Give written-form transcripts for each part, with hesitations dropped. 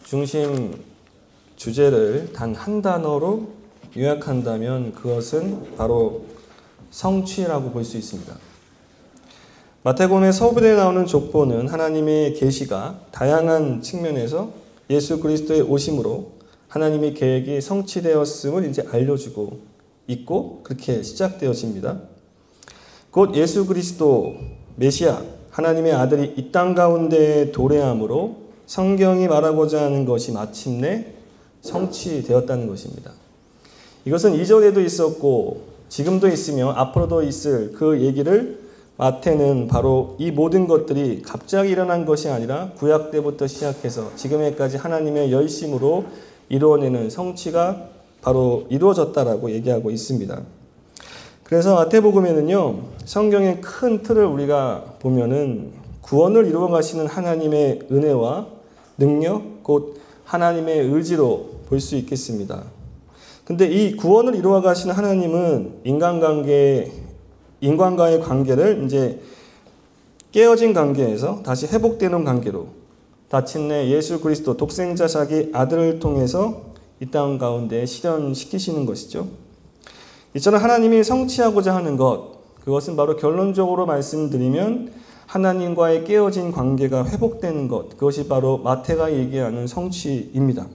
중심 주제를 단 한 단어로 요약한다면 그것은 바로 성취라고 볼 수 있습니다. 마태복음의 서부대에 나오는 족보는 하나님의 계시가 다양한 측면에서 예수 그리스도의 오심으로 하나님의 계획이 성취되었음을 이제 알려주고 있고 그렇게 시작되어집니다. 곧 예수 그리스도 메시아 하나님의 아들이 이 땅 가운데 도래함으로 성경이 말하고자 하는 것이 마침내 성취되었다는 것입니다. 이것은 이전에도 있었고 지금도 있으며 앞으로도 있을 그 얘기를 마태는 바로 이 모든 것들이 갑자기 일어난 것이 아니라 구약 때부터 시작해서 지금에까지 하나님의 열심으로 이루어내는 성취가 바로 이루어졌다라고 얘기하고 있습니다. 그래서 마태복음에는요, 성경의 큰 틀을 우리가 보면은 구원을 이루어 가시는 하나님의 은혜와 능력, 곧 하나님의 의지로 볼 수 있겠습니다. 근데 이 구원을 이루어 가시는 하나님은 인간과의 관계를 이제 깨어진 관계에서 다시 회복되는 관계로 마침내 예수 그리스도 독생자 자기 아들을 통해서 이 땅 가운데 실현시키시는 것이죠. 이처럼 하나님이 성취하고자 하는 것, 그것은 바로 결론적으로 말씀드리면 하나님과의 깨어진 관계가 회복되는 것, 그것이 바로 마태가 얘기하는 성취입니다.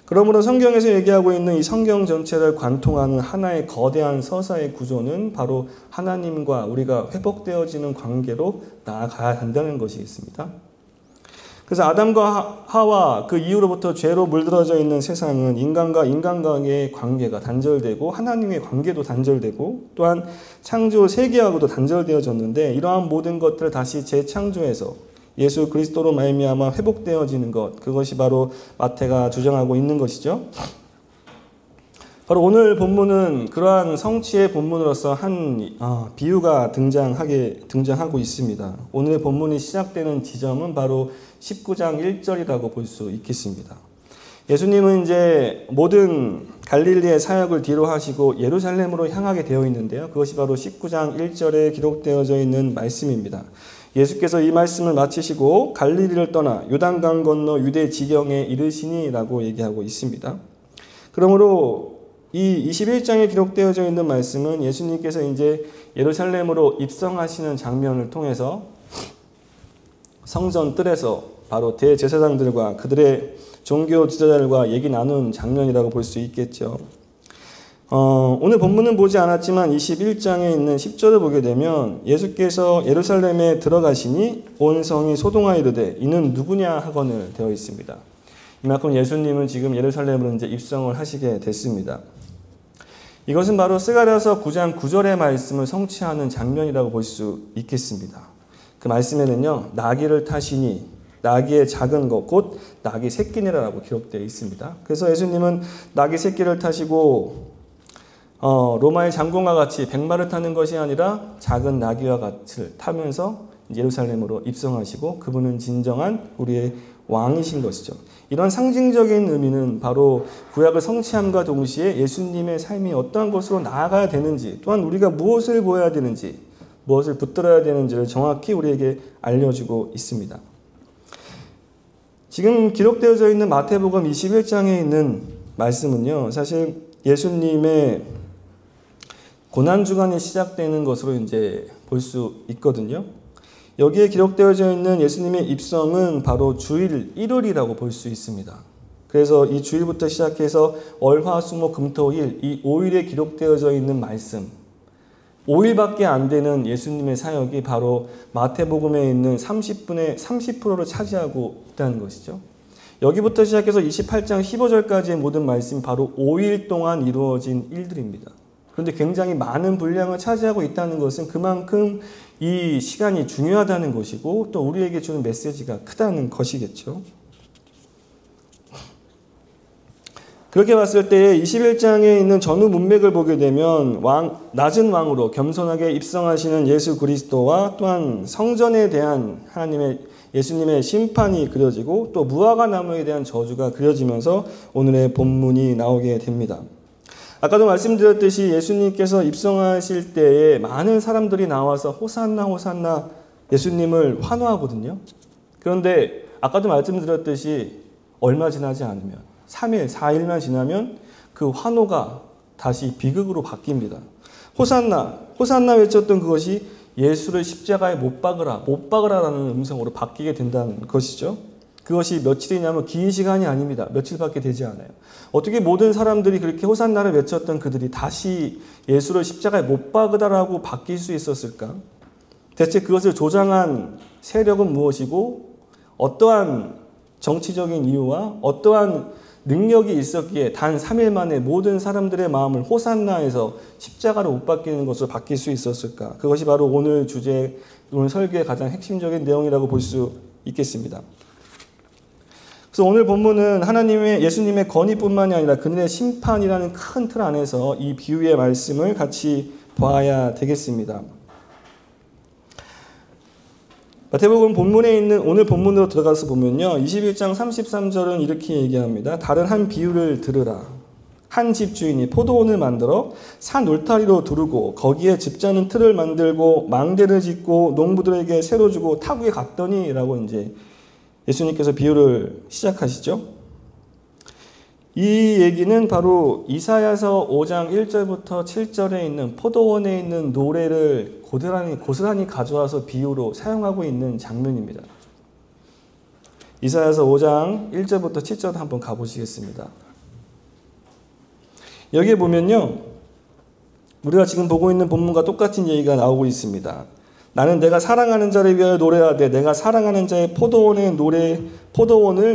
그러므로 성경에서 얘기하고 있는 이 성경 전체를 관통하는 하나의 거대한 서사의 구조는 바로 하나님과 우리가 회복되어지는 관계로 나아가야 한다는 것이겠습니다. 그래서 아담과 하와 그 이후로부터 죄로 물들어져 있는 세상은 인간과 인간과의 관계가 단절되고 하나님의 관계도 단절되고 또한 창조 세계하고도 단절되어졌는데 이러한 모든 것들을 다시 재창조해서 예수 그리스도로 말미암아 회복되어지는 것, 그것이 바로 마태가 주장하고 있는 것이죠. 바로 오늘 본문은 그러한 성취의 본문으로서 한 비유가 등장하고 있습니다. 오늘의 본문이 시작되는 지점은 바로 19장 1절이라고 볼 수 있겠습니다. 예수님은 이제 모든 갈릴리의 사역을 뒤로 하시고 예루살렘으로 향하게 되어 있는데요. 그것이 바로 19장 1절에 기록되어져 있는 말씀입니다. 예수께서 이 말씀을 마치시고 갈릴리를 떠나 요단강 건너 유대 지경에 이르시니라고 얘기하고 있습니다. 그러므로 이 21장에 기록되어져 있는 말씀은 예수님께서 이제 예루살렘으로 입성하시는 장면을 통해서 성전 뜰에서 바로 대제사장들과 그들의 종교 지도자들과 얘기 나눈 장면이라고 볼 수 있겠죠. 오늘 본문은 보지 않았지만 21장에 있는 10절을 보게 되면 예수께서 예루살렘에 들어가시니 온 성이 소동하이르되 이는 누구냐 하거늘 되어 있습니다. 이만큼 예수님은 지금 예루살렘으로 이제 입성을 하시게 됐습니다. 이것은 바로 스가랴서 9장 9절의 말씀을 성취하는 장면이라고 볼 수 있겠습니다. 그 말씀에는요, 나귀를 타시니 나귀의 작은 것 곧 나귀 새끼니라고 기록되어 있습니다. 그래서 예수님은 나귀 새끼를 타시고 로마의 장군과 같이 백마를 타는 것이 아니라 작은 나귀와 같이 타면서 예루살렘으로 입성하시고 그분은 진정한 우리의 왕이신 것이죠. 이런 상징적인 의미는 바로 구약을 성취함과 동시에 예수님의 삶이 어떠한 것으로 나아가야 되는지, 또한 우리가 무엇을 보여야 되는지, 무엇을 붙들어야 되는지를 정확히 우리에게 알려주고 있습니다. 지금 기록되어져 있는 마태복음 21장에 있는 말씀은요, 사실 예수님의 고난주간이 시작되는 것으로 이제 볼 수 있거든요. 여기에 기록되어져 있는 예수님의 입성은 바로 주일 1일이라고 볼 수 있습니다. 그래서 이 주일부터 시작해서 월, 화, 수, 목, 금, 토, 일, 이 5일에 기록되어져 있는 말씀, 5일밖에 안 되는 예수님의 사역이 바로 마태복음에 있는 30분의 30%를 차지하고 있다는 것이죠. 여기부터 시작해서 28장 15절까지의 모든 말씀이 바로 5일 동안 이루어진 일들입니다. 그런데 굉장히 많은 분량을 차지하고 있다는 것은 그만큼 이 시간이 중요하다는 것이고 또 우리에게 주는 메시지가 크다는 것이겠죠. 그렇게 봤을 때 21장에 있는 전후 문맥을 보게 되면 낮은 왕으로 겸손하게 입성하시는 예수 그리스도와 또한 성전에 대한 예수님의 심판이 그려지고 또 무화과 나무에 대한 저주가 그려지면서 오늘의 본문이 나오게 됩니다. 아까도 말씀드렸듯이 예수님께서 입성하실 때에 많은 사람들이 나와서 호산나 호산나 예수님을 환호하거든요. 그런데 아까도 말씀드렸듯이 얼마 지나지 않으면 3일, 4일만 지나면 그 환호가 다시 비극으로 바뀝니다. 호산나, 호산나 외쳤던 그것이 예수를 십자가에 못 박으라라는 음성으로 바뀌게 된다는 것이죠. 그것이 며칠이냐면 긴 시간이 아닙니다. 며칠밖에 되지 않아요. 어떻게 모든 사람들이 그렇게 호산나를 외쳤던 그들이 다시 예수를 십자가에 못 박으라라고 바뀔 수 있었을까? 대체 그것을 조장한 세력은 무엇이고 어떠한 정치적인 이유와 어떠한 능력이 있었기에 단 3일 만에 모든 사람들의 마음을 호산나에서 십자가로 못 박히는 것으로 바뀔 수 있었을까? 그것이 바로 오늘 주제, 오늘 설교의 가장 핵심적인 내용이라고 볼 수 있겠습니다. 그래서 오늘 본문은 예수님의 건의뿐만이 아니라 그들의 심판이라는 큰 틀 안에서 이 비유의 말씀을 같이 봐야 되겠습니다. 마태복음 본문에 있는 오늘 본문으로 들어가서 보면요. 21장 33절은 이렇게 얘기합니다. 다른 한 비유를 들으라. 한 집주인이 포도원을 만들어 산 울타리로 두르고 거기에 집자는 틀을 만들고 망대를 짓고 농부들에게 새로 주고 타국에 갔더니 라고 이제 예수님께서 비유를 시작하시죠. 이 얘기는 바로 이사야서 5장 1절부터 7절에 있는 포도원에 있는 노래를 고스란히 가져와서 비유로 사용하고 있는 장면입니다. 이사야서 5장 1절부터 7절 한번 가보시겠습니다. 여기에 보면요. 우리가 지금 보고 있는 본문과 똑같은 얘기가 나오고 있습니다. 나는 내가 사랑하는 자를 위하여 노래하되 내가 사랑하는 자의 포도원을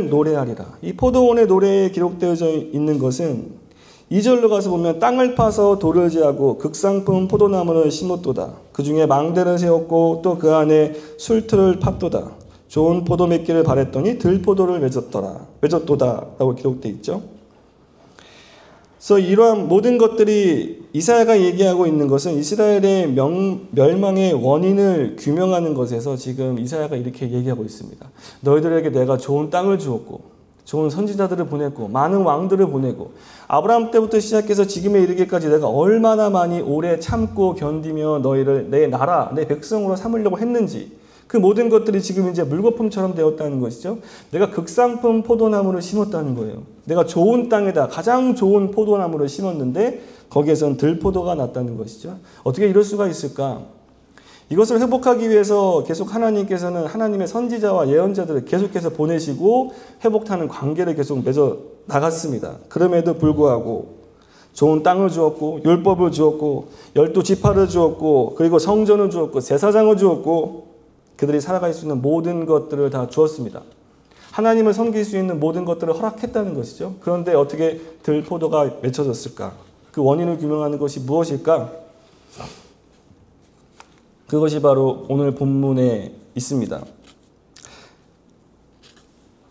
노래하리라. 이 포도원의 노래에 기록되어 있는 것은 2절로 가서 보면 땅을 파서 돌을 제하고 극상품 포도나무를 심었도다. 그 중에 망대를 세웠고 또 그 안에 술틀을 팠도다. 좋은 포도 맺기를 바랬더니 들포도를 맺었도다 라고 기록되어 있죠. 그래서 이러한 모든 것들이 이사야가 얘기하고 있는 것은 이스라엘의 멸망의 원인을 규명하는 것에서 지금 이사야가 이렇게 얘기하고 있습니다. 너희들에게 내가 좋은 땅을 주었고 좋은 선지자들을 보냈고 많은 왕들을 보내고 아브라함 때부터 시작해서 지금에 이르기까지 내가 얼마나 많이 오래 참고 견디며 너희를 내 나라, 내 백성으로 삼으려고 했는지 그 모든 것들이 지금 이제 물거품처럼 되었다는 것이죠. 내가 극상품 포도나무를 심었다는 거예요. 내가 좋은 땅에다 가장 좋은 포도나무를 심었는데 거기에선 들포도가 났다는 것이죠. 어떻게 이럴 수가 있을까? 이것을 회복하기 위해서 계속 하나님께서는 하나님의 선지자와 예언자들을 계속해서 보내시고 회복하는 관계를 계속 맺어 나갔습니다. 그럼에도 불구하고 좋은 땅을 주었고 율법을 주었고 12지파를 주었고 그리고 성전을 주었고 제사장을 주었고 그들이 살아갈 수 있는 모든 것들을 다 주었습니다. 하나님을 섬길 수 있는 모든 것들을 허락했다는 것이죠. 그런데 어떻게 들포도가 맺혀졌을까? 그 원인을 규명하는 것이 무엇일까? 그것이 바로 오늘 본문에 있습니다.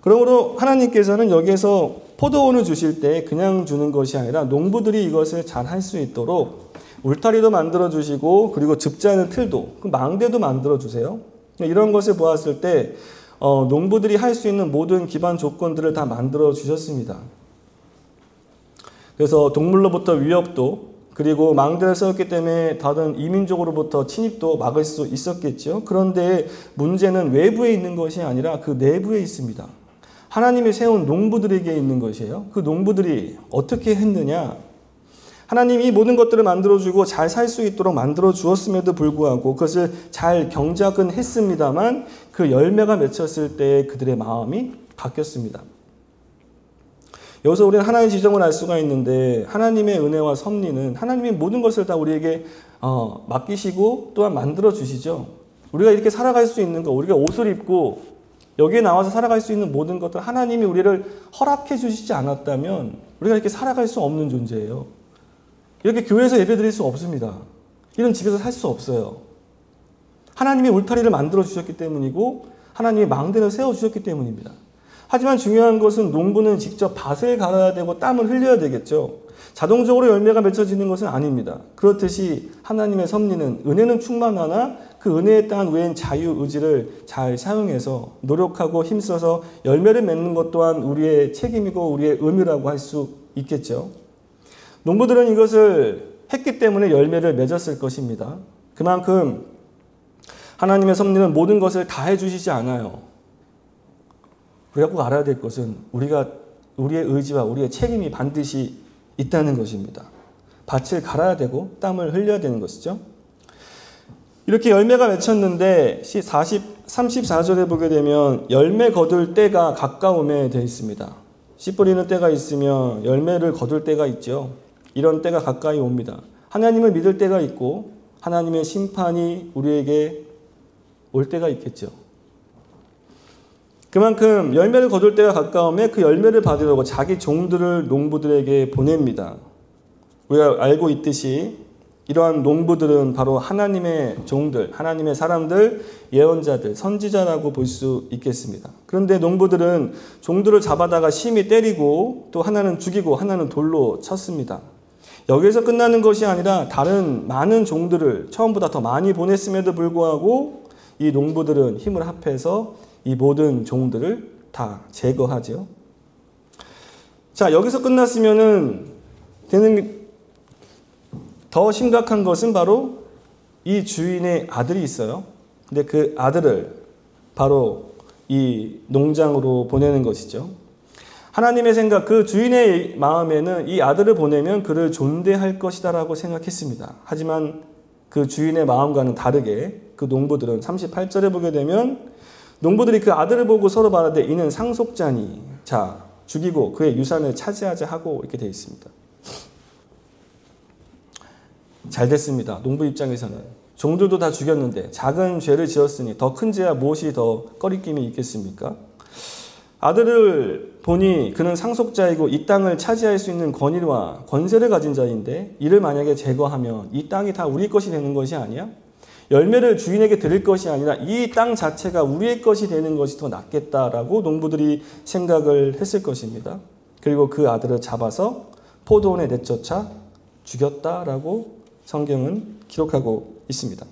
그러므로 하나님께서는 여기에서 포도원을 주실 때 그냥 주는 것이 아니라 농부들이 이것을 잘 할 수 있도록 울타리도 만들어 주시고 그리고 즙자는 틀도, 망대도 만들어 주세요. 이런 것을 보았을 때 농부들이 할 수 있는 모든 기반 조건들을 다 만들어 주셨습니다. 그래서 동물로부터 위협도 그리고 망대를 세웠기 때문에 다른 이민족으로부터 침입도 막을 수 있었겠죠. 그런데 문제는 외부에 있는 것이 아니라 그 내부에 있습니다. 하나님이 세운 농부들에게 있는 것이에요. 그 농부들이 어떻게 했느냐? 하나님이 모든 것들을 만들어주고 잘 살 수 있도록 만들어 주었음에도 불구하고 그것을 잘 경작은 했습니다만 그 열매가 맺혔을 때 그들의 마음이 바뀌었습니다. 여기서 우리는 하나의 지점을 알 수가 있는데 하나님의 은혜와 섭리는 하나님이 모든 것을 다 우리에게 맡기시고 또한 만들어 주시죠. 우리가 이렇게 살아갈 수 있는 것, 우리가 옷을 입고 여기에 나와서 살아갈 수 있는 모든 것들 하나님이 우리를 허락해 주시지 않았다면 우리가 이렇게 살아갈 수 없는 존재예요. 이렇게 교회에서 예배드릴 수 없습니다. 이런 집에서 살 수 없어요. 하나님이 울타리를 만들어 주셨기 때문이고 하나님이 망대를 세워주셨기 때문입니다. 하지만 중요한 것은 농부는 직접 밭을 갈아야 되고 땀을 흘려야 되겠죠. 자동적으로 열매가 맺혀지는 것은 아닙니다. 그렇듯이 하나님의 섭리는 은혜는 충만하나 그 은혜에 따른 외엔 자유의지를 잘 사용해서 노력하고 힘써서 열매를 맺는 것 또한 우리의 책임이고 우리의 의무라고 할 수 있겠죠. 농부들은 이것을 했기 때문에 열매를 맺었을 것입니다. 그만큼 하나님의 섭리는 모든 것을 다 해주시지 않아요. 우리가 꼭 알아야 될 것은 우리의 의지와 우리의 책임이 반드시 있다는 것입니다. 밭을 갈아야 되고 땀을 흘려야 되는 것이죠. 이렇게 열매가 맺혔는데 34절에 보게 되면 열매 거둘 때가 가까움에 되어 있습니다. 씨 뿌리는 때가 있으며 열매를 거둘 때가 있죠. 이런 때가 가까이 옵니다. 하나님을 믿을 때가 있고 하나님의 심판이 우리에게 올 때가 있겠죠. 그만큼 열매를 거둘 때가 가까움에 그 열매를 받으려고 자기 종들을 농부들에게 보냅니다. 우리가 알고 있듯이 이러한 농부들은 바로 하나님의 종들, 하나님의 사람들, 예언자들, 선지자라고 볼 수 있겠습니다. 그런데 농부들은 종들을 잡아다가 심히 때리고 또 하나는 죽이고 하나는 돌로 쳤습니다. 여기에서 끝나는 것이 아니라 다른 많은 종들을 처음보다 더 많이 보냈음에도 불구하고 이 농부들은 힘을 합해서 이 모든 종들을 다 제거하죠. 자, 여기서 끝났으면은 더 심각한 것은 바로 이 주인의 아들이 있어요. 근데 그 아들을 바로 이 농장으로 보내는 것이죠. 하나님의 생각, 그 주인의 마음에는 이 아들을 보내면 그를 존대할 것이다라고 생각했습니다. 하지만 그 주인의 마음과는 다르게 그 농부들은 38절에 보게 되면 농부들이 그 아들을 보고 서로 말하되 이는 상속자니 자 죽이고 그의 유산을 차지하자 하고 이렇게 되어 있습니다. 잘 됐습니다. 농부 입장에서는 종들도 다 죽였는데 작은 죄를 지었으니 더 큰 죄야 무엇이 더 꺼리낌이 있겠습니까? 아들을 보니 그는 상속자이고 이 땅을 차지할 수 있는 권위와 권세를 가진 자인데 이를 만약에 제거하면 이 땅이 다 우리 것이 되는 것이 아니야? 열매를 주인에게 드릴 것이 아니라 이 땅 자체가 우리의 것이 되는 것이 더 낫겠다라고 농부들이 생각을 했을 것입니다. 그리고 그 아들을 잡아서 포도원에 내쫓아 죽였다라고 성경은 기록하고 있습니다.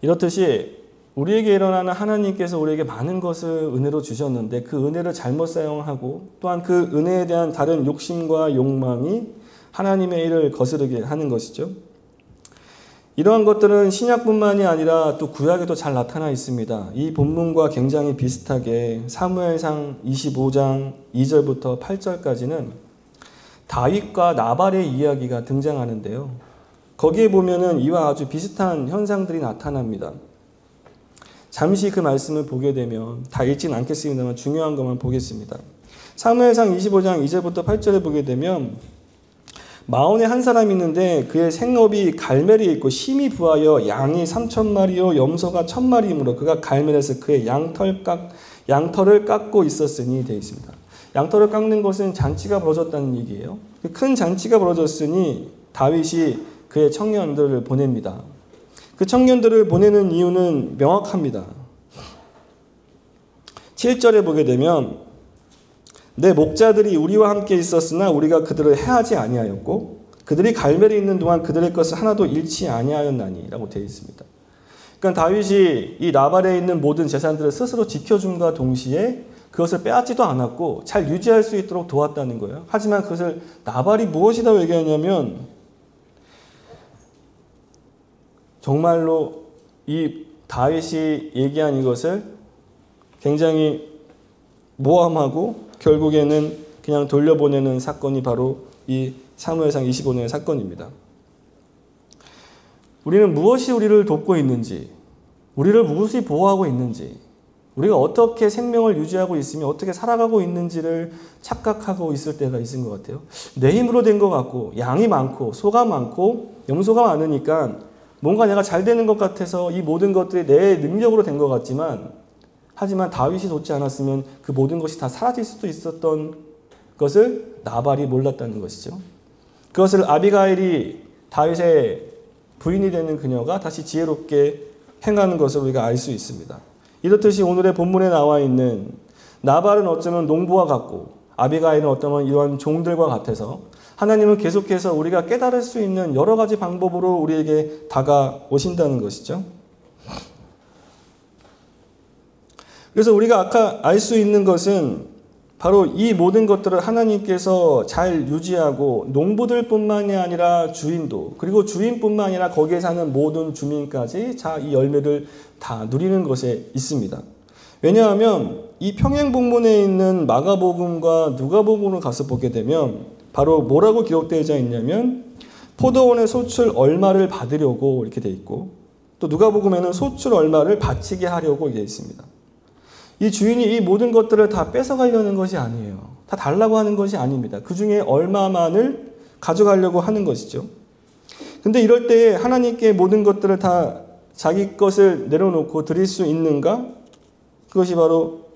이렇듯이 우리에게 일어나는 하나님께서 우리에게 많은 것을 은혜로 주셨는데 그 은혜를 잘못 사용하고 또한 그 은혜에 대한 다른 욕심과 욕망이 하나님의 일을 거스르게 하는 것이죠. 이러한 것들은 신약뿐만이 아니라 또 구약에도 잘 나타나 있습니다. 이 본문과 굉장히 비슷하게 사무엘상 25장 2절부터 8절까지는 다윗과 나발의 이야기가 등장하는데요. 거기에 보면은 이와 아주 비슷한 현상들이 나타납니다. 잠시 그 말씀을 보게 되면 다 읽지는 않겠습니다만 중요한 것만 보겠습니다. 사무엘상 25장 2절부터 8절에 보게 되면 마온에 한 사람이 있는데 그의 생업이 갈멜이 있고 심히 부하여 양이 3,000마리요 염소가 1,000마리이므로 그가 갈멜에서 그의 양털을 깎고 있었으니 되어 있습니다. 양털을 깎는 것은 잔치가 벌어졌다는 얘기예요. 큰 잔치가 벌어졌으니 다윗이 그의 청년들을 보냅니다. 그 청년들을 보내는 이유는 명확합니다. 7절에 보게 되면 내 목자들이 우리와 함께 있었으나 우리가 그들을 해하지 아니하였고 그들이 갈멜에 있는 동안 그들의 것을 하나도 잃지 아니하였나니 라고 되어 있습니다. 그러니까 다윗이 이 나발에 있는 모든 재산들을 스스로 지켜줌과 동시에 그것을 빼앗지도 않았고 잘 유지할 수 있도록 도왔다는 거예요. 하지만 그것을 나발이 무엇이라고 얘기하냐면 정말로 이 다윗이 얘기한 이것을 굉장히 모함하고 결국에는 그냥 돌려보내는 사건이 바로 이 사무엘상 25년의 사건입니다. 우리는 무엇이 우리를 돕고 있는지, 우리를 무엇이 보호하고 있는지, 우리가 어떻게 생명을 유지하고 있으며 어떻게 살아가고 있는지를 착각하고 있을 때가 있은 것 같아요. 내 힘으로 된 것 같고 양이 많고 소가 많고 염소가 많으니까 뭔가 내가 잘 되는 것 같아서 이 모든 것들이 내 능력으로 된 것 같지만 하지만 다윗이 돕지 않았으면 그 모든 것이 다 사라질 수도 있었던 것을 나발이 몰랐다는 것이죠. 그것을 아비가일이 다윗의 부인이 되는 그녀가 다시 지혜롭게 행하는 것을 우리가 알 수 있습니다. 이렇듯이 오늘의 본문에 나와 있는 나발은 어쩌면 농부와 같고 아비가일은 어쩌면 이러한 종들과 같아서 하나님은 계속해서 우리가 깨달을 수 있는 여러 가지 방법으로 우리에게 다가오신다는 것이죠. 그래서 우리가 아까 알 수 있는 것은 바로 이 모든 것들을 하나님께서 잘 유지하고 농부들뿐만이 아니라 주인도 그리고 주인뿐만 아니라 거기에 사는 모든 주민까지 이 열매를 다 누리는 것에 있습니다. 왜냐하면 이 평행본문에 있는 마가복음과 누가복음을 가서 보게 되면 바로 뭐라고 기록되어 있냐면 포도원의 소출 얼마를 받으려고 이렇게 돼 있고, 또 누가복음에는 소출 얼마를 바치게 하려고 되어 있습니다. 이 주인이 이 모든 것들을 다 뺏어가려는 것이 아니에요. 다 달라고 하는 것이 아닙니다. 그 중에 얼마만을 가져가려고 하는 것이죠. 근데 이럴 때 하나님께 모든 것들을 다 자기 것을 내려놓고 드릴 수 있는가? 그것이 바로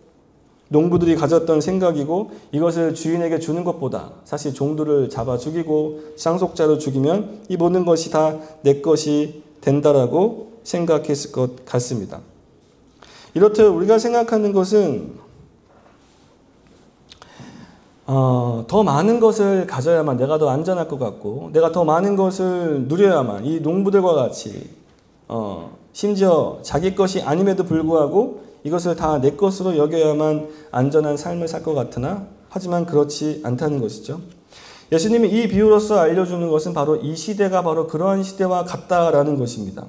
농부들이 가졌던 생각이고, 이것을 주인에게 주는 것보다 사실 종들을 잡아 죽이고 상속자로 죽이면 이 모든 것이 다 내 것이 된다라고 생각했을 것 같습니다. 이렇듯 우리가 생각하는 것은 더 많은 것을 가져야만 내가 더 안전할 것 같고, 내가 더 많은 것을 누려야만 이 농부들과 같이 심지어 자기 것이 아님에도 불구하고 이것을 다 내 것으로 여겨야만 안전한 삶을 살 것 같으나, 하지만 그렇지 않다는 것이죠. 예수님이 이 비유로서 알려주는 것은 바로 이 시대가 바로 그러한 시대와 같다라는 것입니다.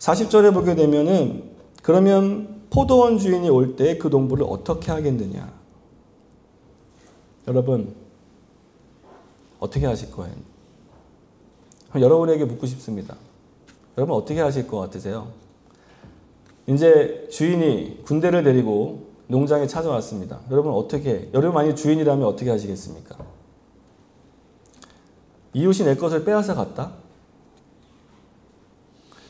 40절에 보게 되면은 그러면 포도원 주인이 올 때 그 농부를 어떻게 하겠느냐? 여러분 어떻게 하실 거예요? 여러분에게 묻고 싶습니다. 여러분 어떻게 하실 것 같으세요? 이제 주인이 군대를 데리고 농장에 찾아왔습니다. 여러분 여러분 만약 주인이라면 어떻게 하시겠습니까? 이웃이 내 것을 빼앗아 갔다?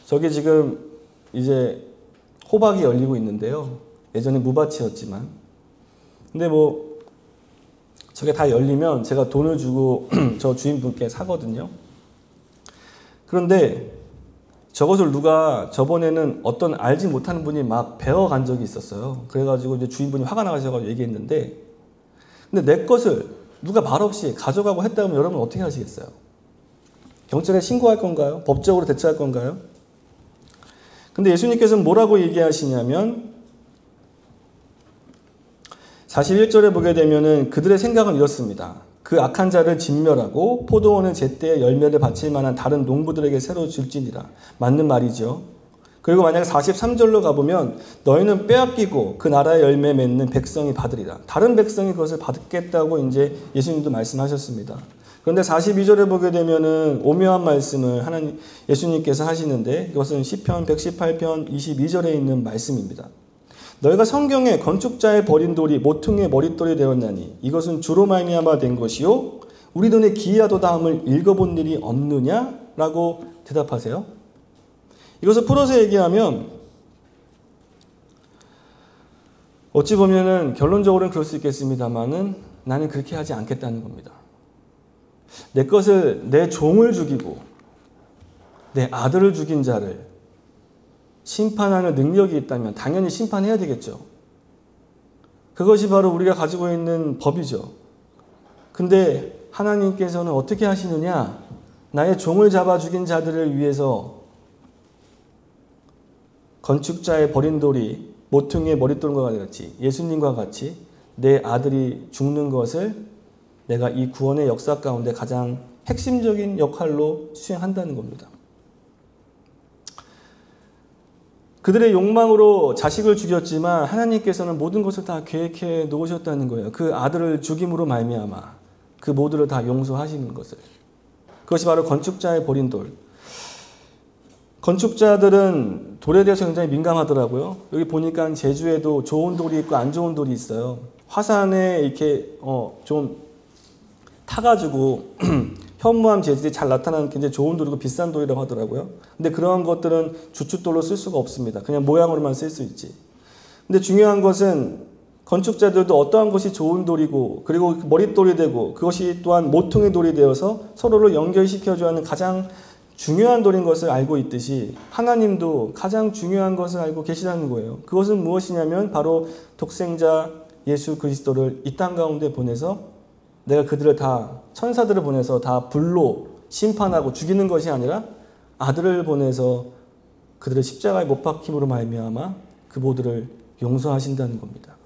저기 지금 이제 호박이 열리고 있는데요. 예전에 무밭이었지만. 근데 저게 다 열리면 제가 돈을 주고 저 주인분께 사거든요. 그런데 저것을 누가 저번에는 어떤 알지 못하는 분이 막 베어간 적이 있었어요. 그래가지고 이제 주인분이 화가 나가셔가지고 얘기했는데, 근데 내 것을 누가 말없이 가져가고 했다면 여러분 어떻게 하시겠어요? 경찰에 신고할 건가요? 법적으로 대처할 건가요? 근데 예수님께서는 뭐라고 얘기하시냐면 41절에 보게 되면은 그들의 생각은 이렇습니다. 그 악한 자를 진멸하고 포도원은 제때에 열매를 바칠 만한 다른 농부들에게 새로 줄지니라. 맞는 말이죠. 그리고 만약에 43절로 가보면 너희는 빼앗기고 그 나라의 열매 맺는 백성이 받으리라. 다른 백성이 그것을 받겠다고 이제 예수님도 말씀하셨습니다. 그런데 42절에 보게 되면은 오묘한 말씀을 예수님께서 하시는데, 이것은 시편 118편 22절에 있는 말씀입니다. 너희가 성경에 건축자의 버린 돌이 모퉁이의 머릿돌이 되었나니 이것은 주로 말미암아 된 것이요 우리 눈에 기이하도다 함을 읽어본 일이 없느냐? 라고 대답하세요. 이것을 풀어서 얘기하면 어찌 보면은 결론적으로는 그럴 수 있겠습니다만은 나는 그렇게 하지 않겠다는 겁니다. 내 것을, 내 종을 죽이고 내 아들을 죽인 자를 심판하는 능력이 있다면 당연히 심판해야 되겠죠. 그것이 바로 우리가 가지고 있는 법이죠. 근데 하나님께서는 어떻게 하시느냐? 나의 종을 잡아 죽인 자들을 위해서 건축자의 버린 돌이 모퉁이의 머릿돌과 같이, 예수님과 같이 내 아들이 죽는 것을 내가 이 구원의 역사 가운데 가장 핵심적인 역할로 수행한다는 겁니다. 그들의 욕망으로 자식을 죽였지만 하나님께서는 모든 것을 다 계획해 놓으셨다는 거예요. 그 아들을 죽임으로 말미암아 그 모두를 다 용서하시는 것을. 그것이 바로 건축자의 버린 돌. 건축자들은 돌에 대해서 굉장히 민감하더라고요. 여기 보니까 제주에도 좋은 돌이 있고 안 좋은 돌이 있어요. 화산에 이렇게 좀 타가지고 현무암 재질이 잘 나타나는 굉장히 좋은 돌이고 비싼 돌이라고 하더라고요. 근데 그러한 것들은 주춧돌로 쓸 수가 없습니다. 그냥 모양으로만 쓸 수 있지. 근데 중요한 것은 건축자들도 어떠한 것이 좋은 돌이고 그리고 머릿돌이 되고 그것이 또한 모퉁이 돌이 되어서 서로를 연결시켜줘야 하는 가장 중요한 돌인 것을 알고 있듯이 하나님도 가장 중요한 것을 알고 계시다는 거예요. 그것은 무엇이냐면 바로 독생자 예수 그리스도를 이 땅 가운데 보내서 내가 그들을 다 천사들을 보내서 다 불로 심판하고 죽이는 것이 아니라 아들을 보내서 그들을 십자가에 못 박힘으로 말미암아 그 모두를 용서하신다는 겁니다.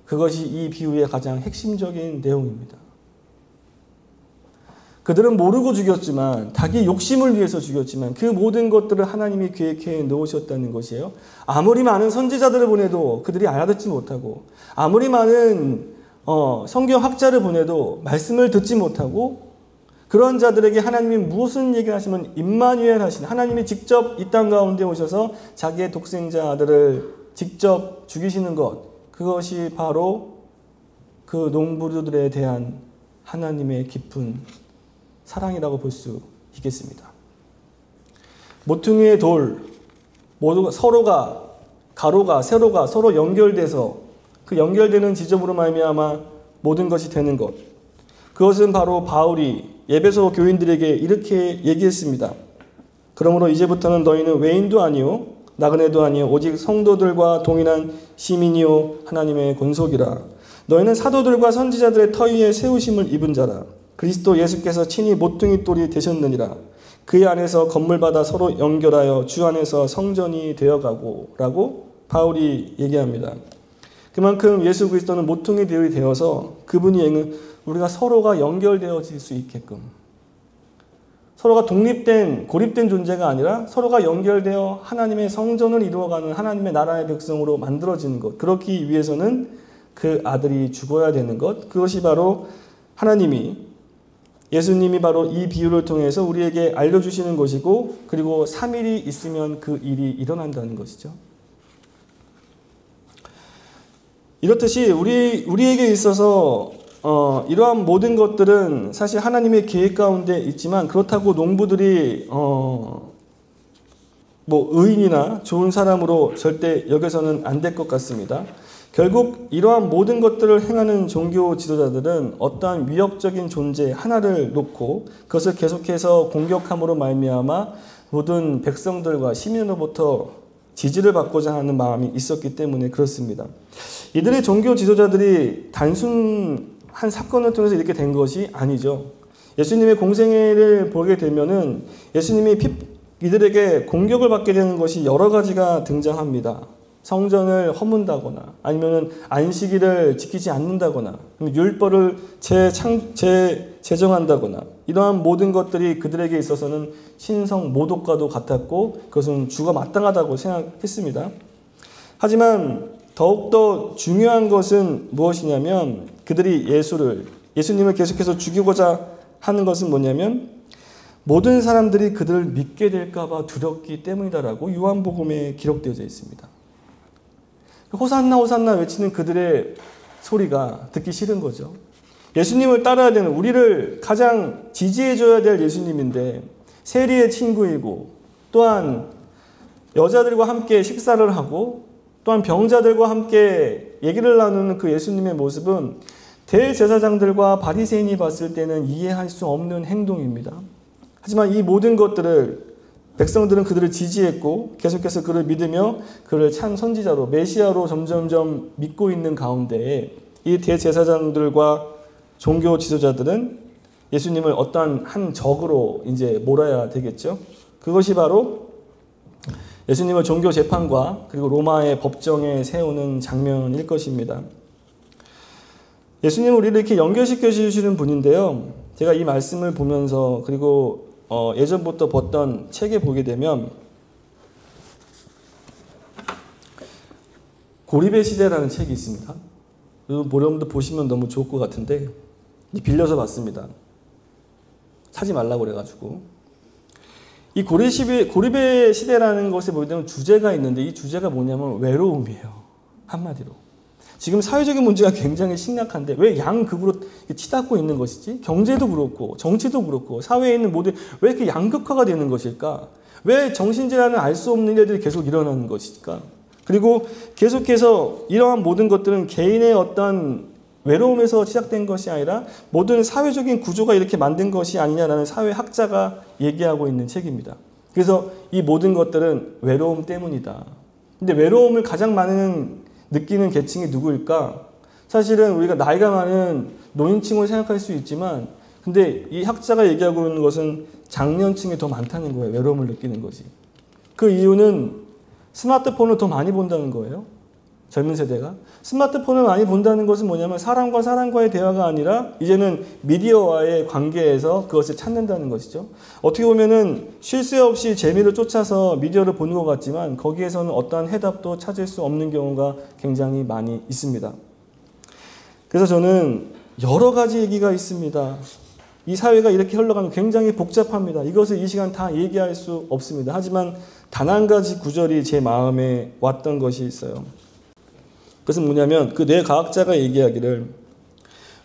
그것이 이 비유의 가장 핵심적인 내용입니다. 그들은 모르고 죽였지만, 자기 욕심을 위해서 죽였지만 그 모든 것들을 하나님이 계획해 놓으셨다는 것이에요. 아무리 많은 선지자들을 보내도 그들이 알아듣지 못하고, 아무리 많은 성경 학자를 보내도 말씀을 듣지 못하고, 그런 자들에게 하나님이 무슨 얘기를 하시면 임마누엘 하신 하나님이 직접 이 땅 가운데 오셔서 자기의 독생자 아들을 직접 죽이시는 것, 그것이 바로 그 농부들에 대한 하나님의 깊은 사랑이라고 볼 수 있겠습니다. 모퉁이의 돌, 서로가 가로가 세로가 서로 연결돼서 그 연결되는 지점으로 말미암아 모든 것이 되는 것, 그것은 바로 바울이 에베소 교인들에게 이렇게 얘기했습니다. 그러므로 이제부터는 너희는 외인도 아니요 나그네도 아니요 오직 성도들과 동일한 시민이요 하나님의 권속이라. 너희는 사도들과 선지자들의 터 위에 세우심을 입은 자라. 그리스도 예수께서 친히 모퉁이 돌이 되셨느니라. 그의 안에서 건물받아 서로 연결하여 주 안에서 성전이 되어가고 라고 바울이 얘기합니다. 그만큼 예수 그리스도는 모퉁이 돌이 되어서 그분이 우리가 서로가 연결되어질 수 있게끔, 서로가 독립된 고립된 존재가 아니라 서로가 연결되어 하나님의 성전을 이루어가는 하나님의 나라의 백성으로 만들어지는 것, 그렇기 위해서는 그 아들이 죽어야 되는 것, 그것이 바로 예수님이 바로 이 비유를 통해서 우리에게 알려주시는 것이고, 그리고 3일이 있으면 그 일이 일어난다는 것이죠. 이렇듯이 우리에게 있어서 이러한 모든 것들은 사실 하나님의 계획 가운데 있지만, 그렇다고 농부들이 의인이나 좋은 사람으로 절대 여겨서는 안 될 것 같습니다. 결국 이러한 모든 것들을 행하는 종교 지도자들은 어떠한 위협적인 존재 하나를 놓고 그것을 계속해서 공격함으로 말미암아 모든 백성들과 시민으로부터 지지를 받고자 하는 마음이 있었기 때문에 그렇습니다. 이들의 종교 지도자들이 단순한 사건을 통해서 이렇게 된 것이 아니죠. 예수님의 공생애를 보게 되면은 예수님이 이들에게 공격을 받게 되는 것이 여러 가지가 등장합니다. 성전을 허문다거나, 아니면 안식일을 지키지 않는다거나, 율법을 제정한다거나, 이러한 모든 것들이 그들에게 있어서는 신성 모독과도 같았고, 그것은 주가 마땅하다고 생각했습니다. 하지만 더욱더 중요한 것은 무엇이냐면, 그들이 예수님을 계속해서 죽이고자 하는 것은 뭐냐면, 모든 사람들이 그들을 믿게 될까봐 두렵기 때문이다라고 요한복음에 기록되어져 있습니다. 호산나 호산나 외치는 그들의 소리가 듣기 싫은 거죠. 예수님을 따라야 되는, 우리를 가장 지지해줘야 될 예수님인데 세리의 친구이고, 또한 여자들과 함께 식사를 하고, 또한 병자들과 함께 얘기를 나누는 그 예수님의 모습은 대제사장들과 바리새인이 봤을 때는 이해할 수 없는 행동입니다. 하지만 이 모든 것들을 백성들은 그들을 지지했고 계속해서 그를 믿으며 그를 참 선지자로, 메시아로 점점점 믿고 있는 가운데에 이 대제사장들과 종교 지도자들은 예수님을 어떠한 한 적으로 이제 몰아야 되겠죠. 그것이 바로 예수님을 종교 재판과 그리고 로마의 법정에 세우는 장면일 것입니다. 예수님은 우리를 이렇게 연결시켜 주시는 분인데요. 제가 이 말씀을 보면서, 그리고 예전부터 봤던 책에 보게 되면 고립의 시대라는 책이 있습니다. 여러분도 보시면 너무 좋을 것 같은데 빌려서 봤습니다. 사지 말라고 그래가지고. 이 고립의 시대라는 것에 보게 되면 주제가 있는데, 이 주제가 뭐냐면 외로움이에요. 한마디로. 지금 사회적인 문제가 굉장히 심각한데 왜 양극으로 치닫고 있는 것이지? 경제도 그렇고 정치도 그렇고 사회에 있는 모든, 왜 이렇게 양극화가 되는 것일까? 왜 정신질환을 알 수 없는 일들이 계속 일어나는 것일까? 그리고 계속해서 이러한 모든 것들은 개인의 어떤 외로움에서 시작된 것이 아니라 모든 사회적인 구조가 이렇게 만든 것이 아니냐라는 사회학자가 얘기하고 있는 책입니다. 그래서 이 모든 것들은 외로움 때문이다. 근데 외로움을 가장 많은 느끼는 계층이 누구일까? 사실은 우리가 나이가 많은 노인층을 생각할 수 있지만, 근데 이 학자가 얘기하고 있는 것은 장년층이 더 많다는 거예요. 외로움을 느끼는 것이. 그 이유는 스마트폰을 더 많이 본다는 거예요. 젊은 세대가. 스마트폰을 많이 본다는 것은 뭐냐면 사람과 사람과의 대화가 아니라 이제는 미디어와의 관계에서 그것을 찾는다는 것이죠. 어떻게 보면은 쉴 새 없이 재미를 쫓아서 미디어를 보는 것 같지만 거기에서는 어떠한 해답도 찾을 수 없는 경우가 굉장히 많이 있습니다. 그래서 저는 여러 가지 얘기가 있습니다. 이 사회가 이렇게 흘러가면 굉장히 복잡합니다. 이것을 이 시간 다 얘기할 수 없습니다. 하지만 단 한 가지 구절이 제 마음에 왔던 것이 있어요. 그것은 뭐냐면 그 뇌과학자가 얘기하기를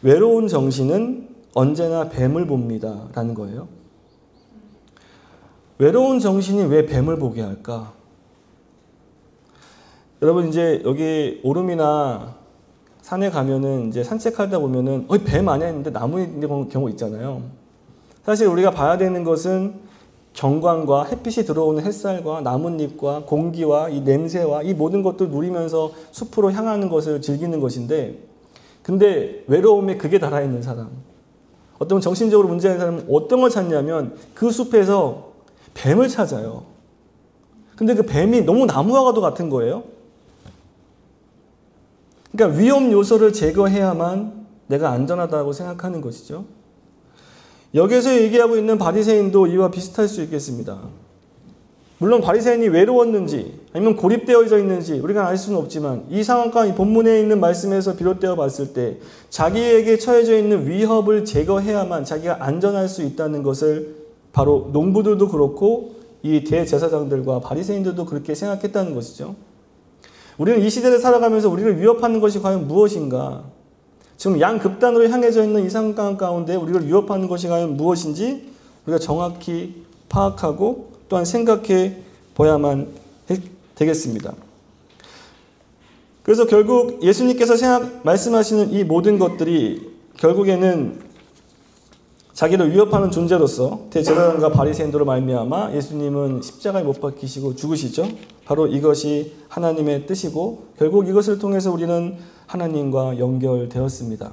외로운 정신은 언제나 뱀을 봅니다 라는 거예요. 외로운 정신이 왜 뱀을 보게 할까? 여러분 이제 여기 오름이나 산에 가면은 이제 산책하다 보면은 뱀 아니야 했는데 나무 있는 경우 있잖아요. 사실 우리가 봐야 되는 것은 경관과 햇빛이 들어오는 햇살과 나뭇잎과 공기와 이 냄새와 이 모든 것들 누리면서 숲으로 향하는 것을 즐기는 것인데, 근데 외로움에 그게 달아있는 사람, 어떤 정신적으로 문제가 있는 사람은 어떤 걸 찾냐면 그 숲에서 뱀을 찾아요. 근데 그 뱀이 너무 나무와도 같은 거예요. 그러니까 위험 요소를 제거해야만 내가 안전하다고 생각하는 것이죠. 여기서 얘기하고 있는 바리새인도 이와 비슷할 수 있겠습니다. 물론 바리새인이 외로웠는지 아니면 고립되어져 있는지 우리가 알 수는 없지만 이 상황과 이 본문에 있는 말씀에서 비롯되어 봤을 때 자기에게 처해져 있는 위협을 제거해야만 자기가 안전할 수 있다는 것을 바로 농부들도 그렇고 이 대제사장들과 바리새인들도 그렇게 생각했다는 것이죠. 우리는 이 시대를 살아가면서 우리를 위협하는 것이 과연 무엇인가? 지금 양극단으로 향해져 있는 이 상황 가운데 우리를 위협하는 것이 과연 무엇인지 우리가 정확히 파악하고 또한 생각해 봐야만 되겠습니다. 그래서 결국 예수님께서 말씀하시는 이 모든 것들이 결국에는 자기를 위협하는 존재로서 대제사장과 바리새인들로 말미암아 예수님은 십자가에 못 박히시고 죽으시죠. 바로 이것이 하나님의 뜻이고 결국 이것을 통해서 우리는 하나님과 연결되었습니다.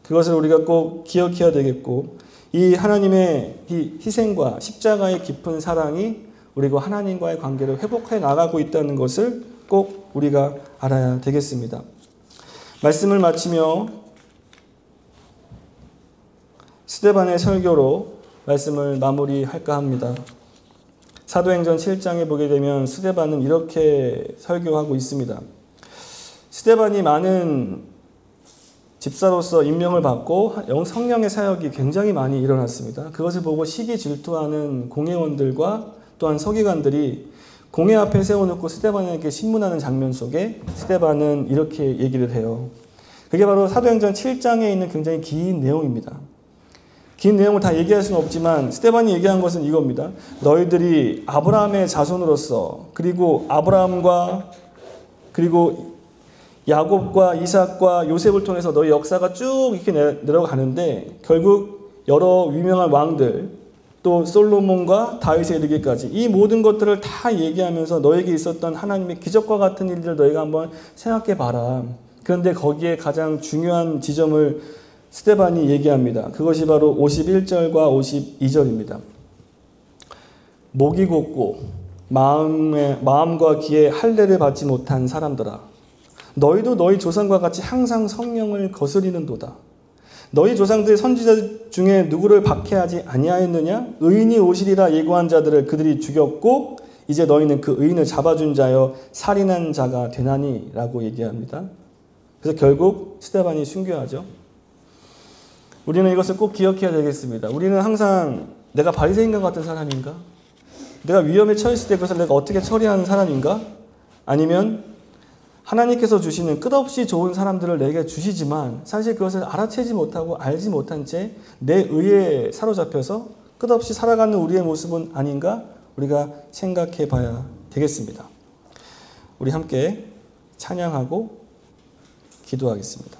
그것을 우리가 꼭 기억해야 되겠고 이 하나님의 이 희생과 십자가의 깊은 사랑이 우리가 하나님과의 관계를 회복해 나가고 있다는 것을 꼭 우리가 알아야 되겠습니다. 말씀을 마치며 스데반의 설교로 말씀을 마무리할까 합니다. 사도행전 7장에 보게 되면 스데반은 이렇게 설교하고 있습니다. 스데반이 많은 집사로서 임명을 받고 성령의 사역이 굉장히 많이 일어났습니다. 그것을 보고 시기 질투하는 공회원들과 또한 서기관들이 공회 앞에 세워놓고 스데반에게 신문하는 장면 속에 스데반은 이렇게 얘기를 해요. 그게 바로 사도행전 7장에 있는 굉장히 긴 내용입니다. 긴 내용을 다 얘기할 수는 없지만 스데반이 얘기한 것은 이겁니다. 너희들이 아브라함의 자손으로서 그리고 아브라함과 그리고 야곱과 이삭과 요셉을 통해서 너희 역사가 쭉 이렇게 내려가는데 결국 여러 유명한 왕들 또 솔로몬과 다윗에 이르기까지 이 모든 것들을 다 얘기하면서 너에게 있었던 하나님의 기적과 같은 일들을 너희가 한번 생각해 봐라. 그런데 거기에 가장 중요한 지점을 스데반이 얘기합니다. 그것이 바로 51절과 52절입니다. 목이 곧고 마음과 귀에 할례를 받지 못한 사람들아, 너희도 너희 조상과 같이 항상 성령을 거스리는도다. 너희 조상들의 선지자 중에 누구를 박해하지 아니하였느냐? 의인이 오시리라 예고한 자들을 그들이 죽였고 이제 너희는 그 의인을 잡아준 자여 살인한 자가 되나니 라고 얘기합니다. 그래서 결국 스데반이 순교하죠. 우리는 이것을 꼭 기억해야 되겠습니다. 우리는 항상 내가 바리새인과 같은 사람인가? 내가 위험에 처했을 때 그것을 내가 어떻게 처리하는 사람인가? 아니면 하나님께서 주시는 끝없이 좋은 사람들을 내게 주시지만 사실 그것을 알아채지 못하고 알지 못한 채 내 의에 사로잡혀서 끝없이 살아가는 우리의 모습은 아닌가? 우리가 생각해 봐야 되겠습니다. 우리 함께 찬양하고 기도하겠습니다.